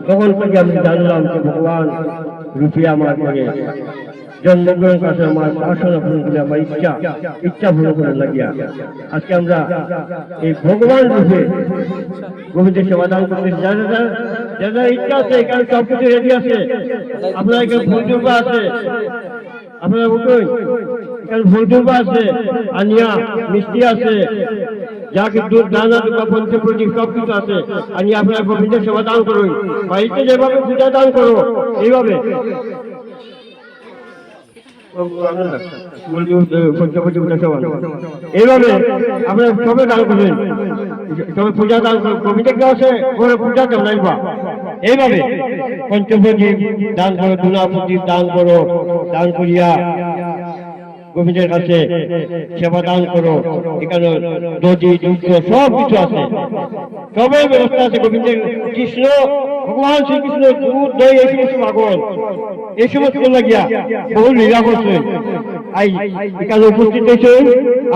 তখন থেকে আমি জানলাম যে ভগবান রূপে আমার করে জন্মগ্রহণ কাছে আমার বাসনা পূরণ করে আমার ইচ্ছা পূরণ করে লাগিয়া আজকে আমরা এই ভগবান রূপে গোবিন্দের সেবা দান করতে যারা ইচ্ছা আছে এখানে সবকিছু রেডি আছে। আপনার এখানে ভোজনবা আছে, আপনারা বুঝুন এখানে ভোজনবা আছে, আনিয়া মিষ্টি আছে, যা কিছু দানা দুঃখা পঞ্চপ্রদীপ সবকিছু আছে। আনিয়া আপনারা গোবিন্দের সেবা দান করুন। বাড়িতে যেভাবে পূজা দান করো এইভাবে এইভাবে আপনারা সবে দান করবেন, সবে পূজা দান কবিতা কেউ আছে ওরা পূজা কেমন লাগবা এইভাবে পঞ্চপ্রদীপ দান করো, দুনা প্রদীপ দান করো, দান করিয়া গোবিন্দের কাছে সেবা দান করো। এখানে দধি দুগ্ধ সব কিছু আছে, সবাই ব্যবস্থা আছে। গোবিন্দের কৃষ্ণ ভগবান শ্রীকৃষ্ণ দুধ দই এই সমস্ত ভাগবত এই সমস্ত লাগিয়া বহু লীলা করছেন। এখানে উপস্থিত হয়েছেন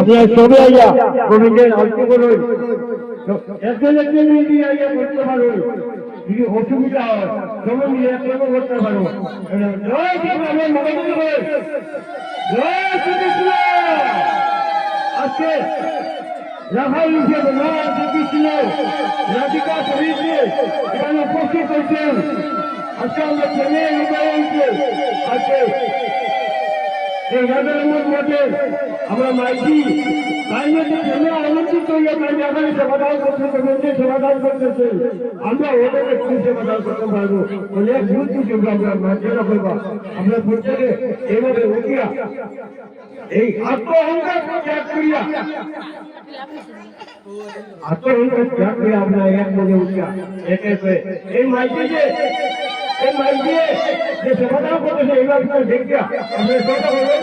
আপনারা সবে আইয়া গোবিন্দের আরতি করুন, একজন একজন মিলিয়ে আইয়া করতে পারুন। যদি অসুবিধা হয় সবাই মিলে একরকম করতে পারো। জয় শ্রীকৃষ্ণ। আজকে রাখাল রূপে ভগবান শ্রীকৃষ্ণ রাধিকা শরীরে এখানে উপস্থিত হয়েছেন। আজকে আমরা প্রেমে হৃদয়ে আজকে এই রাধারমন মঠে আমরা মাইকি তাই মধ্যে প্রেমে আনন্দিত হইয়া তাই এখানে সেবাদান করতেছে, মন্দির সেবাদান করতেছে। আমরা ওদের একটু সেবাদান করতে পারবো, অনেক ভুল কিছু আমরা মাঝেরা করবা। আমরা প্রত্যেকে এইভাবে উঠিয়া এই আত্মঅহংকার ত্যাগ করিয়া আমরা এক মনে উঠিয়া একে এই মাইকে যে সেবাদান করতেছে এইভাবে দেখিয়া আমরা কথা বলবো।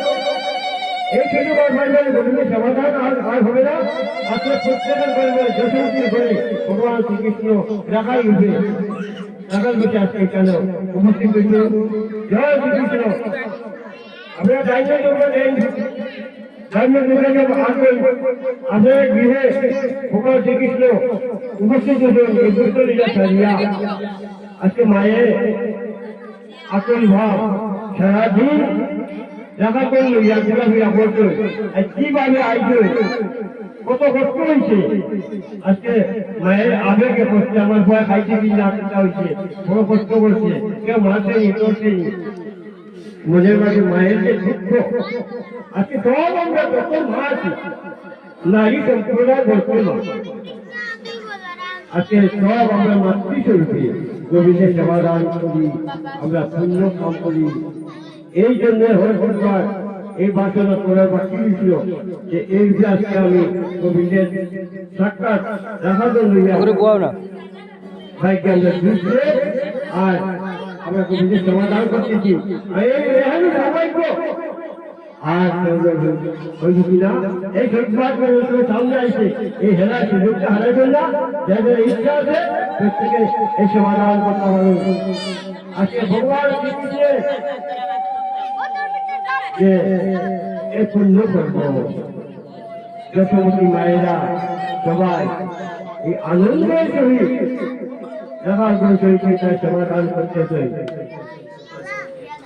এই ছোট গোবিন্দের সমাধান আর হবে না। আজকে প্রত্যেকের করে যশোরী করে ভগবান শ্রীকৃষ্ণ রাখাই উঠে রাখাল বসে আজকে এখানে উপস্থিত হয়েছে। জয় শ্রীকৃষ্ণ। আপনারা ডাইনিং আসবেন, আপনার গৃহে ভগবান শ্রীকৃষ্ণ উপস্থিত হয়েছেন। এই দুষ্ট লীলা ছাড়িয়া আজকে মায়ের আকল ভাব সারাদিন দেখা করলো ইয়া করতো কিভাবে আইছে কত কষ্ট হয়েছে। আজকে মায়ের আবেগে করছে, আমার ভয় খাইতে দিন না হয়েছে, বড় কষ্ট করছে, কেউ মাসে করছে মনের মাঝে মায়ের যে দুঃখ। আজকে সব আমরা যত মা আছি নারী সম্প্রদায় বর্তমান আজকে সব আমরা মাতৃস্বরূপে গোবিন্দের সেবা দান করি, আমরা পুণ্য কাম করি। এই জন্য হরিবার এই বাসনা করার বাকি ছিল যে এই আজকে আমি গোবিন্দের সাক্ষাৎ রাখার জন্য ভাইকে আমরা বুঝলে আর আমরা গোবিন্দের সমাধান করতেছি। আর কিনা এই সামনে আসছে এই হেলার সুযোগটা হারাইবেন না। যাদের ইচ্ছা আছে প্রত্যেকে এই সমাধান করতে পারবে। আজকে ভগবান যে এ পুণ্য করব যশোমতী মায়েরা সবাই এই আনন্দের সহিত সমাধান করতেছে।